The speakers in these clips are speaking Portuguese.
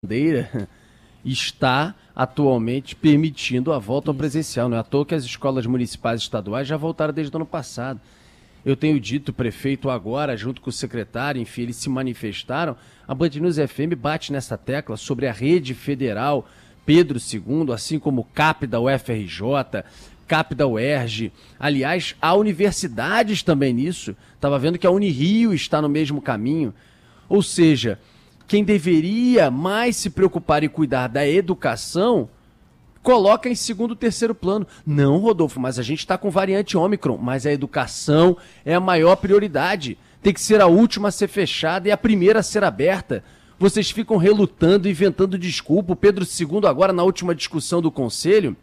bandeira está atualmente permitindo a volta ao presencial. Não é à toa que as escolas municipais e estaduais já voltaram desde o ano passado. Eu tenho dito, o prefeito agora, junto com o secretário, enfim, eles se manifestaram. A Band News FM bate nessa tecla sobre a rede federal Pedro II, assim como o CAP da UFRJ, CAP da UERJ. Aliás, há universidades também nisso. Estava vendo que a Unirio está no mesmo caminho. Ou seja, quem deveria mais se preocupar e cuidar da educação, coloca em segundo, terceiro plano. Não, Rodolfo, mas a gente está com variante Ômicron, mas a educação é a maior prioridade. Tem que ser a última a ser fechada e a primeira a ser aberta. Vocês ficam relutando, inventando desculpa. O Pedro II, agora na última discussão do Conselho,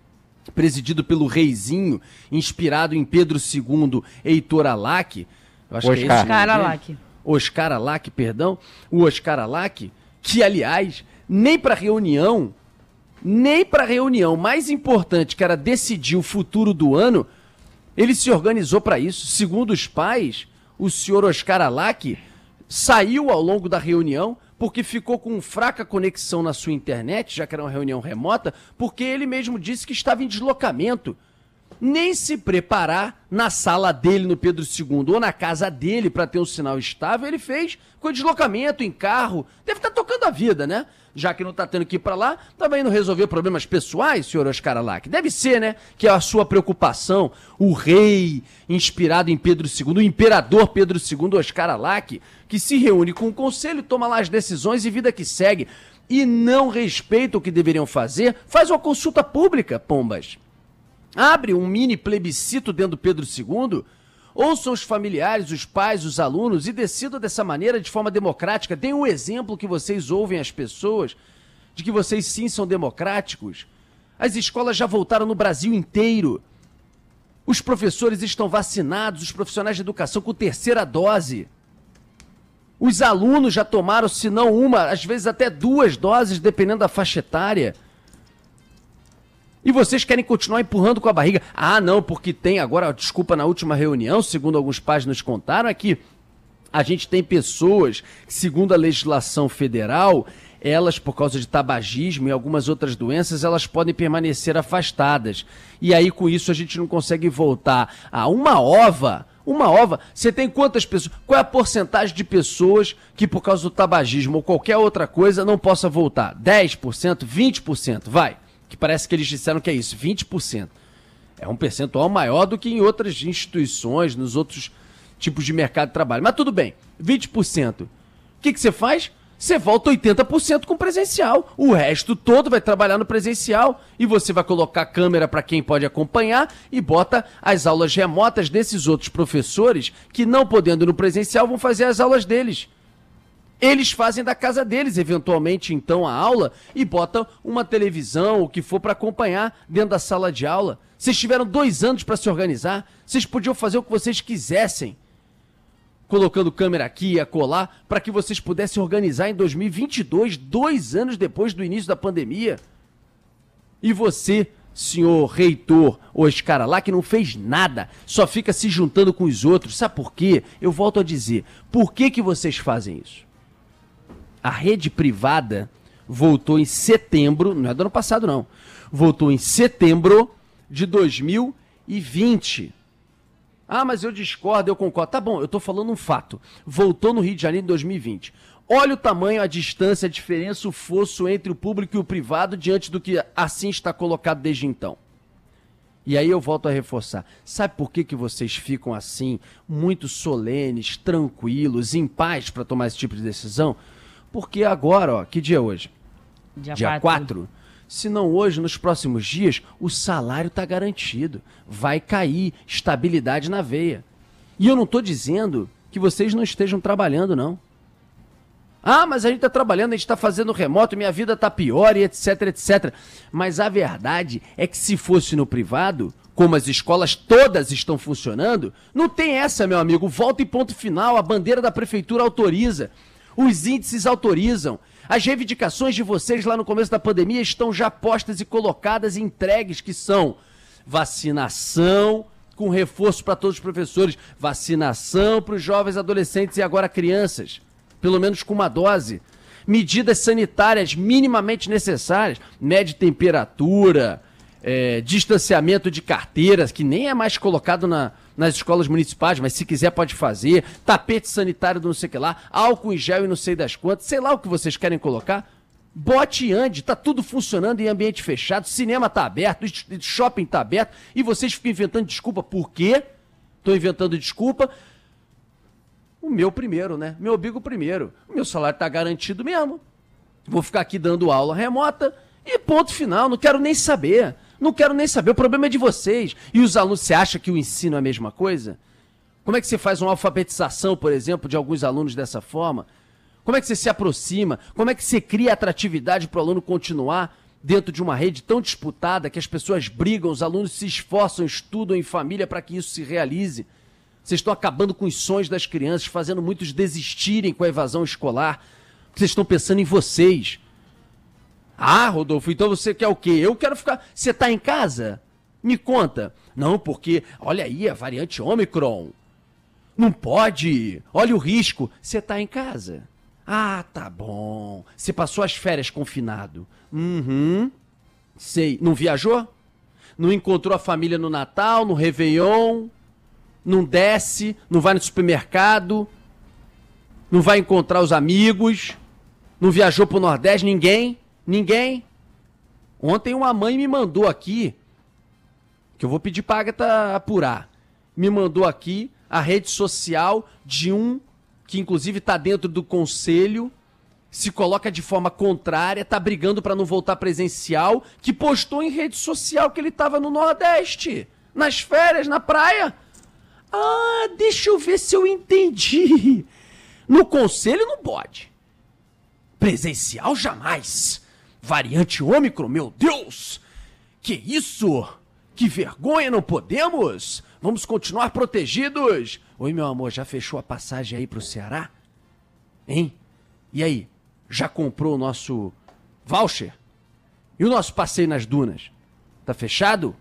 presidido pelo reizinho, inspirado em Pedro II, Heitor Alac, eu acho que é esse Oscar Alac. Oscar Alac, perdão, o Oscar Alac, que, aliás, nem para reunião mais importante, que era decidir o futuro do ano, ele se organizou para isso. Segundo os pais, o senhor Oscar Alac saiu ao longo da reunião porque ficou com fraca conexão na sua internet, já que era uma reunião remota, porque ele mesmo disse que estava em deslocamento. Nem se preparar na sala dele no Pedro II ou na casa dele para ter um sinal estável, ele fez com deslocamento em carro. Deve estar tocando a vida, né? Já que não está tendo que ir para lá, também não resolver problemas pessoais, senhor Oscar Alac. Deve ser, né? Que é a sua preocupação. O rei, inspirado em Pedro II, o imperador Pedro II, Oscar Alac, que se reúne com o conselho, toma lá as decisões e vida que segue. E não respeita o que deveriam fazer, faz uma consulta pública, pombas. Abre um mini plebiscito dentro do Pedro II, ouçam os familiares, os pais, os alunos e decidam dessa maneira de forma democrática. Deem um exemplo que vocês ouvem as pessoas, de que vocês sim são democráticos. As escolas já voltaram no Brasil inteiro. Os professores estão vacinados, os profissionais de educação com terceira dose. Os alunos já tomaram, se não uma, às vezes até 2 doses, dependendo da faixa etária. E vocês querem continuar empurrando com a barriga. Ah, não, porque tem agora, desculpa, na última reunião, segundo alguns pais nos contaram, é que a gente tem pessoas que, segundo a legislação federal, elas, por causa de tabagismo e algumas outras doenças, elas podem permanecer afastadas. E aí, com isso, a gente não consegue voltar a uma ova. Você tem quantas pessoas? Qual é a porcentagem de pessoas que, por causa do tabagismo ou qualquer outra coisa, não possa voltar? 10%? 20%? Vai. Que parece que eles disseram que é isso, 20%. É um percentual maior do que em outras instituições, nos outros tipos de mercado de trabalho. Mas tudo bem, 20%. O que você faz? Você volta 80% com presencial. O resto todo vai trabalhar no presencial e você vai colocar câmera para quem pode acompanhar e bota as aulas remotas desses outros professores que, não podendo ir no presencial, vão fazer as aulas deles. Eles fazem da casa deles, eventualmente, então, a aula e botam uma televisão, o que for, para acompanhar dentro da sala de aula. Vocês tiveram 2 anos para se organizar, vocês podiam fazer o que vocês quisessem, colocando câmera aqui e acolá, para que vocês pudessem organizar em 2022, 2 anos depois do início da pandemia. E você, senhor reitor Oscar Alac, não fez nada, só fica se juntando com os outros. Sabe por quê? Eu volto a dizer, por que vocês fazem isso? A rede privada voltou em setembro, não é do ano passado não, voltou em setembro de 2020. Ah, mas eu discordo, eu concordo. Tá bom, eu tô falando um fato. Voltou no Rio de Janeiro em 2020. Olha o tamanho, a distância, a diferença, o fosso entre o público e o privado diante do que assim está colocado desde então. E aí eu volto a reforçar. Sabe por que vocês ficam assim, muito solenes, tranquilos, em paz para tomar esse tipo de decisão? Porque agora, ó, que dia é hoje? Dia 4. Se não hoje, nos próximos dias, o salário está garantido. Vai cair, estabilidade na veia. E eu não estou dizendo que vocês não estejam trabalhando, não. Ah, mas a gente está trabalhando, a gente está fazendo remoto, minha vida está pior e etc, etc. Mas a verdade é que se fosse no privado, como as escolas todas estão funcionando, não tem essa, meu amigo. Volta e ponto final, a bandeira da prefeitura autoriza. Os índices autorizam. As reivindicações de vocês lá no começo da pandemia estão já postas e colocadas e entregues, que são vacinação com reforço para todos os professores, vacinação para os jovens, adolescentes e agora crianças, pelo menos com uma dose. medidas sanitárias minimamente necessárias, mede temperatura, distanciamento de carteiras, que nem é mais colocado nas escolas municipais, mas se quiser pode fazer, tapete sanitário do não sei o que lá, álcool em gel e não sei das quantas, sei lá o que vocês querem colocar. Bote e ande, tá tudo funcionando em ambiente fechado, cinema tá aberto, shopping tá aberto, e vocês ficam inventando desculpa. Por quê? Tô inventando desculpa. O meu primeiro, né? Meu umbigo primeiro. O meu salário tá garantido mesmo. Vou ficar aqui dando aula remota e ponto final, não quero nem saber. Não quero nem saber, o problema é de vocês. E os alunos, você acha que o ensino é a mesma coisa? Como é que você faz uma alfabetização, por exemplo, de alguns alunos dessa forma? Como é que você se aproxima? Como é que você cria atratividade para o aluno continuar dentro de uma rede tão disputada que as pessoas brigam, os alunos se esforçam, estudam em família para que isso se realize? Vocês estão acabando com os sonhos das crianças, fazendo muitos desistirem com a evasão escolar. Vocês estão pensando em vocês. Ah, Rodolfo, então você quer o quê? Eu quero ficar... Você está em casa? Me conta. Não, porque, olha aí, a variante Ômicron. Não pode. Olha o risco. Você está em casa? Ah, tá bom. Você passou as férias confinado. Sei. Não viajou? Não encontrou a família no Natal, no Réveillon? Não desce? Não vai no supermercado? Não vai encontrar os amigos? Não viajou pro Nordeste? Ninguém? Ninguém? Ontem uma mãe me mandou aqui, que eu vou pedir pra Agatha apurar, me mandou aqui a rede social de um que inclusive está dentro do conselho, se coloca de forma contrária, está brigando para não voltar presencial, que postou em rede social que ele estava no Nordeste, nas férias, na praia. Ah, deixa eu ver se eu entendi. No conselho não pode. Presencial jamais. Variante Ômicron, meu Deus! Que isso? Que vergonha, não podemos? Vamos continuar protegidos? Oi, meu amor, já fechou a passagem aí pro Ceará? Hein? E aí? Já comprou o nosso voucher? E o nosso passeio nas dunas? Tá fechado?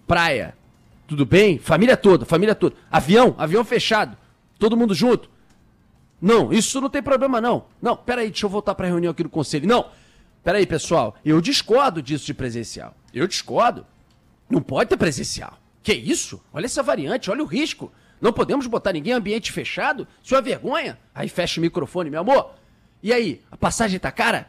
Praia? Tudo bem? Família toda, família toda. Avião? Avião fechado. Todo mundo junto? Não, isso não tem problema não. Não, peraí, deixa eu voltar pra reunião aqui do conselho. Não, peraí, pessoal, eu discordo disso de presencial. Eu discordo. Não pode ter presencial. Que isso? Olha essa variante, olha o risco. Não podemos botar ninguém em ambiente fechado? Isso é vergonha. Aí fecha o microfone, meu amor. E aí, a passagem tá cara?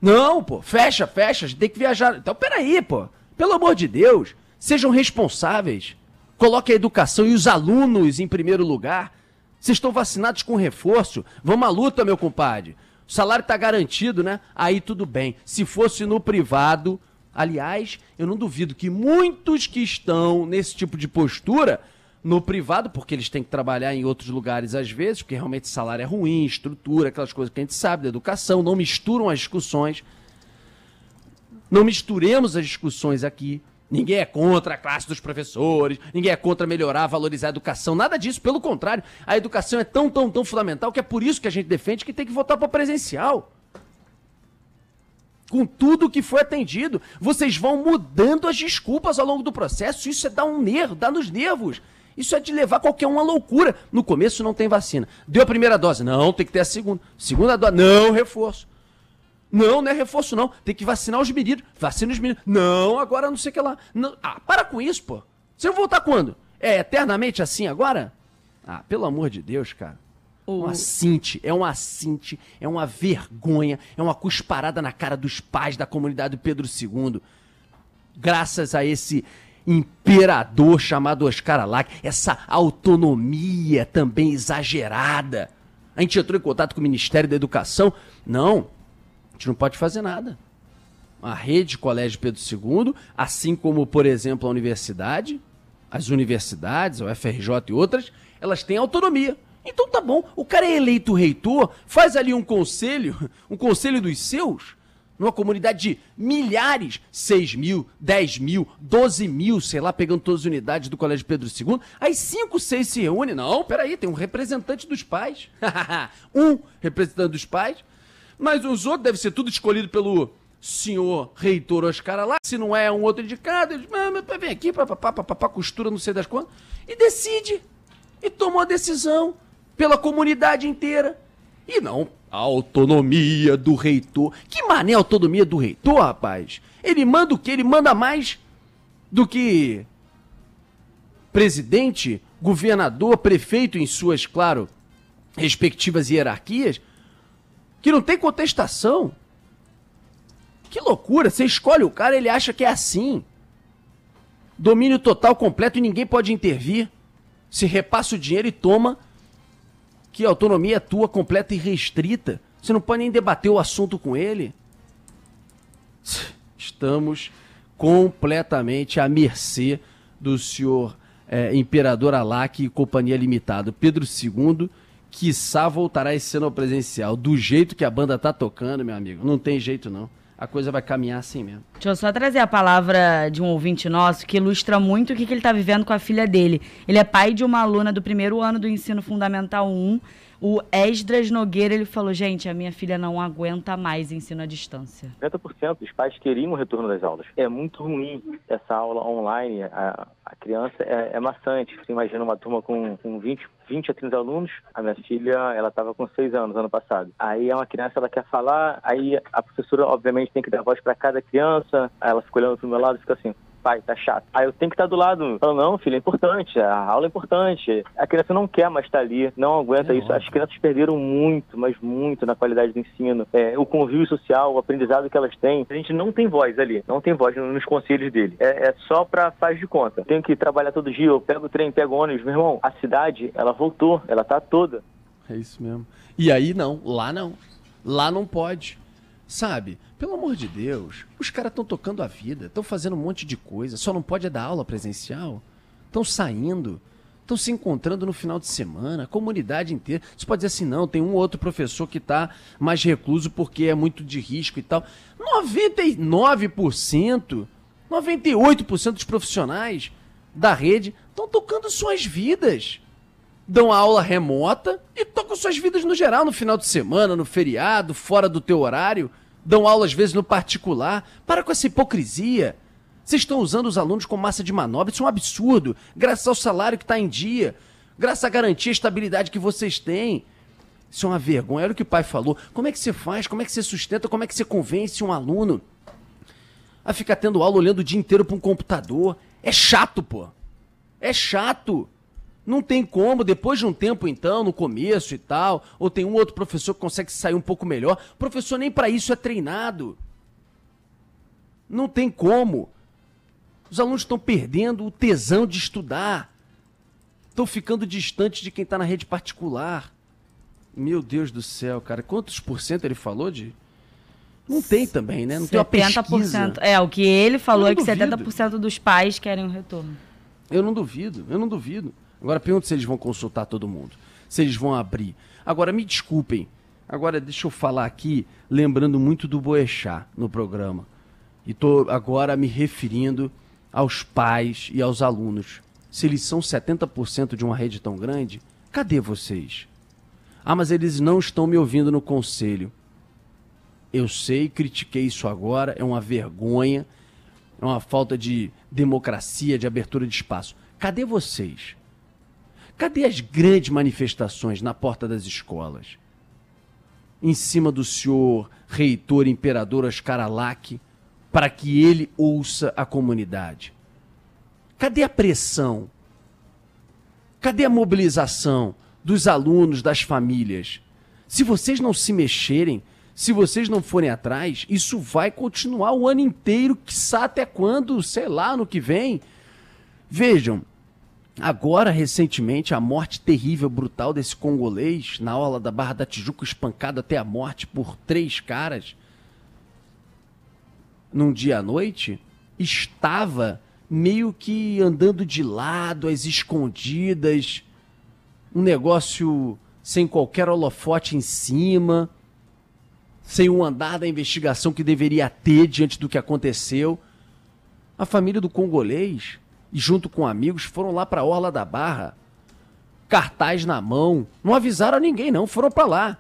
Não, pô, fecha, a gente tem que viajar. Então, peraí, pô. Pelo amor de Deus, sejam responsáveis. Coloque a educação e os alunos em primeiro lugar. Vocês estão vacinados com reforço. Vamos à luta, meu compadre. O salário tá garantido, né? Aí tudo bem. Se fosse no privado... Aliás, eu não duvido que muitos que estão nesse tipo de postura no privado, porque eles têm que trabalhar em outros lugares às vezes, porque realmente o salário é ruim, estrutura, aquelas coisas que a gente sabe da educação, não misturam as discussões. Não misturemos as discussões aqui. Ninguém é contra a classe dos professores, ninguém é contra melhorar, valorizar a educação, nada disso, pelo contrário. A educação é tão fundamental que é por isso que a gente defende que tem que voltar para presencial. Com tudo que foi atendido, vocês vão mudando as desculpas ao longo do processo, isso é dar um nervo, dá nos nervos. Isso é de levar qualquer um à loucura. No começo não tem vacina. Deu a primeira dose? Não, tem que ter a segunda. Segunda dose? Não, reforço. Não é reforço não, tem que vacinar os meninos. Vacina os meninos. Não, agora não sei o que lá. Não. Ah, para com isso, pô. Você vai voltar quando? É eternamente assim agora? Ah, pelo amor de Deus, cara. É uma vergonha, é uma cusparada na cara dos pais da comunidade do Pedro II. Graças a esse imperador chamado Oscar Alac, essa autonomia também exagerada. A gente entrou em contato com o Ministério da Educação. Não, a gente não pode fazer nada. A rede Colégio Pedro II, assim como, por exemplo, a universidade, as universidades, a UFRJ e outras, elas têm autonomia. Então tá bom, o cara é eleito reitor, faz ali um conselho dos seus, numa comunidade de milhares, 6 mil, 10 mil, 12 mil, sei lá, pegando todas as unidades do Colégio Pedro II, aí 5, 6 se reúnem. Não, peraí, tem um representante dos pais. Um representante dos pais, mas os outros devem ser tudo escolhido pelo senhor reitor Oscar Alac. Se não é um outro indicado, ele vem aqui, costura não sei das quantas, e decide, e toma uma decisão pela comunidade inteira. E não A autonomia do reitor. Que mané autonomia do reitor, rapaz? Ele manda o quê? Ele manda mais do que presidente, governador, prefeito em suas, claro, respectivas hierarquias, que não tem contestação. Que loucura, você escolhe o cara, ele acha que é assim. Domínio total, completo e ninguém pode intervir. Se repassa o dinheiro e toma, que a autonomia é tua, completa e restrita. Você não pode nem debater o assunto com ele. Estamos completamente à mercê do senhor Imperador Alac e Companhia Limitada. Pedro II, quiçá voltará esse ano ao presencial. Do jeito que a banda tá tocando, meu amigo, não tem jeito não. A coisa vai caminhar assim mesmo. Deixa eu só trazer a palavra de um ouvinte nosso que ilustra muito o que ele está vivendo com a filha dele. Ele é pai de uma aluna do primeiro ano do Ensino Fundamental 1, o Esdras Nogueira. Ele falou, gente, a minha filha não aguenta mais ensino à distância. 90% dos pais queriam o retorno das aulas. É muito ruim essa aula online. A criança é maçante. Você imagina uma turma com 20 a 30 alunos. A minha filha, ela estava com 6 anos ano passado. Aí é uma criança, ela quer falar, aí a professora, obviamente, tem que dar voz para cada criança. Aí ela fica olhando pro meu lado e fica assim, pai, tá chato. Aí eu tenho que estar do lado, falando, não, filho, é importante, a aula é importante. A criança não quer mais estar ali, não aguenta isso. As crianças perderam muito, mas muito na qualidade do ensino. O convívio social, o aprendizado que elas têm. A gente não tem voz ali, não tem voz nos conselhos dele. É só pra faz de conta. Tenho que trabalhar todo dia, eu pego o trem, pego o ônibus. Meu irmão, a cidade, ela voltou, ela tá toda. É isso mesmo. E aí não, lá não. Lá não pode. Sabe, pelo amor de Deus, os caras estão tocando a vida, estão fazendo um monte de coisa, só não pode dar aula presencial, estão saindo, estão se encontrando no final de semana, a comunidade inteira. Você pode dizer assim, não, tem um ou outro professor que está mais recluso porque é muito de risco e tal. 99%, 98% dos profissionais da rede estão tocando suas vidas. Dão aula remota e tocam suas vidas no geral, no final de semana, no feriado, fora do teu horário. Dão aula, às vezes, no particular. Para com essa hipocrisia. Vocês estão usando os alunos como massa de manobra. Isso é um absurdo. Graças ao salário que está em dia. Graças à garantia e estabilidade que vocês têm. Isso é uma vergonha. Olha o que o pai falou. Como é que você faz? Como é que você sustenta? Como é que você convence um aluno a ficar tendo aula olhando o dia inteiro para um computador? É chato, pô. É chato. Não tem como, depois de um tempo então, no começo e tal, ou tem um outro professor que consegue sair um pouco melhor. O professor nem para isso é treinado. Não tem como. Os alunos estão perdendo o tesão de estudar. Estão ficando distantes de quem está na rede particular. Meu Deus do céu, cara. Quantos por cento ele falou de... Não tem também, né? Não tem uma pesquisa. O que ele falou é que 70% dos pais querem o retorno. Eu não duvido. Agora pergunto se eles vão consultar todo mundo, se eles vão abrir. Agora, me desculpem, agora deixa eu falar aqui, lembrando muito do Boechat no programa. E estou agora me referindo aos pais e aos alunos. Se eles são 70% de uma rede tão grande, cadê vocês? Ah, mas eles não estão me ouvindo no conselho. Eu sei, critiquei isso agora, é uma vergonha, é uma falta de democracia, de abertura de espaço. Cadê vocês? Cadê as grandes manifestações na porta das escolas? Em cima do senhor reitor imperador Oscar Alac, para que ele ouça a comunidade? Cadê a pressão? Cadê a mobilização dos alunos, das famílias? Se vocês não se mexerem, se vocês não forem atrás, isso vai continuar o ano inteiro, quiçá até quando, sei lá, ano que vem. Vejam, agora, recentemente, a morte terrível, brutal desse congolês, na orla da Barra da Tijuca, espancado até a morte por 3 caras, num dia à noite, estava meio que andando de lado, às escondidas, um negócio sem qualquer holofote em cima, sem um andar da investigação que deveria ter diante do que aconteceu. A família do congolês, e junto com amigos, foram lá para a orla da Barra, cartaz na mão, não avisaram a ninguém não, foram para lá.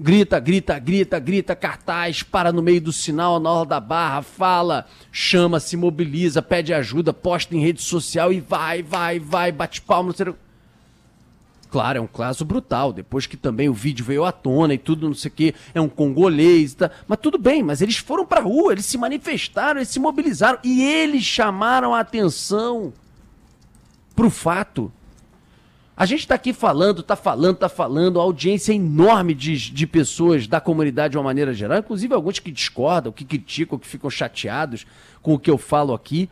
Grita, grita, grita, grita, cartaz, para no meio do sinal, na orla da Barra, fala, chama, se mobiliza, pede ajuda, posta em rede social e vai, bate palma, não sei... Claro, é um caso brutal, depois que também o vídeo veio à tona e tudo, não sei o quê, é um congolês, tá? Mas tudo bem, mas eles foram pra rua, eles se manifestaram, eles se mobilizaram e eles chamaram a atenção pro fato. A gente tá aqui falando, a audiência é enorme de pessoas da comunidade de uma maneira geral, inclusive alguns que discordam, que criticam, que ficam chateados com o que eu falo aqui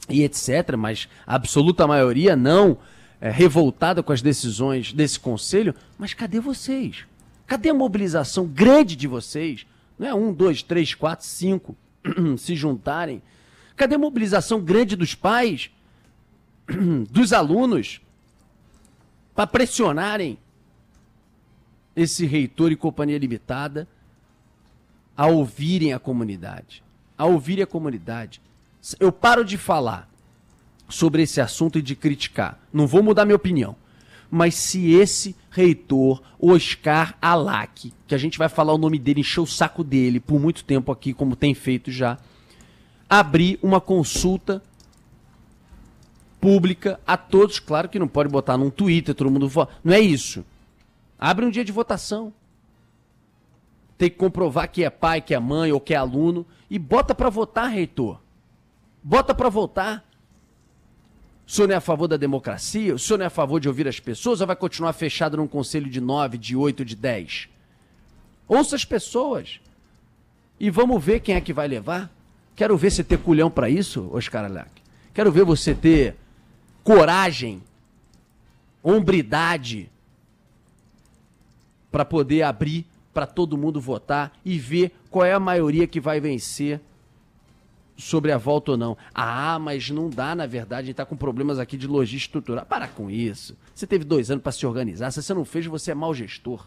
e etc, mas a absoluta maioria não... revoltada com as decisões desse conselho, mas cadê vocês? Cadê a mobilização grande de vocês? Não é 1, 2, 3, 4, 5 se juntarem? Cadê a mobilização grande dos pais, dos alunos, para pressionarem esse reitor e companhia limitada a ouvirem a comunidade? A ouvirem a comunidade. Eu paro de falar sobre esse assunto e de criticar. Não vou mudar minha opinião. Mas se esse reitor, Oscar Alac, que a gente vai falar o nome dele, encher o saco dele por muito tempo aqui, como tem feito já, abrir uma consulta pública a todos, claro que não pode botar num Twitter, todo mundo vota. Não é isso. Abre um dia de votação. Tem que comprovar que é pai, que é mãe ou que é aluno e bota pra votar, reitor. Bota pra votar. O senhor não é a favor da democracia? O senhor não é a favor de ouvir as pessoas ou vai continuar fechado num conselho de 9, de 8, de 10? Ouça as pessoas. E vamos ver quem é que vai levar. Quero ver você ter culhão para isso, Oscar Alac. Quero ver você ter coragem, hombridade para poder abrir para todo mundo votar e ver qual é a maioria que vai vencer sobre a volta ou não. Ah, mas não dá, na verdade, a gente tá com problemas aqui de logística estrutural. Para com isso. Você teve 2 anos para se organizar. Se você não fez, você é mau gestor.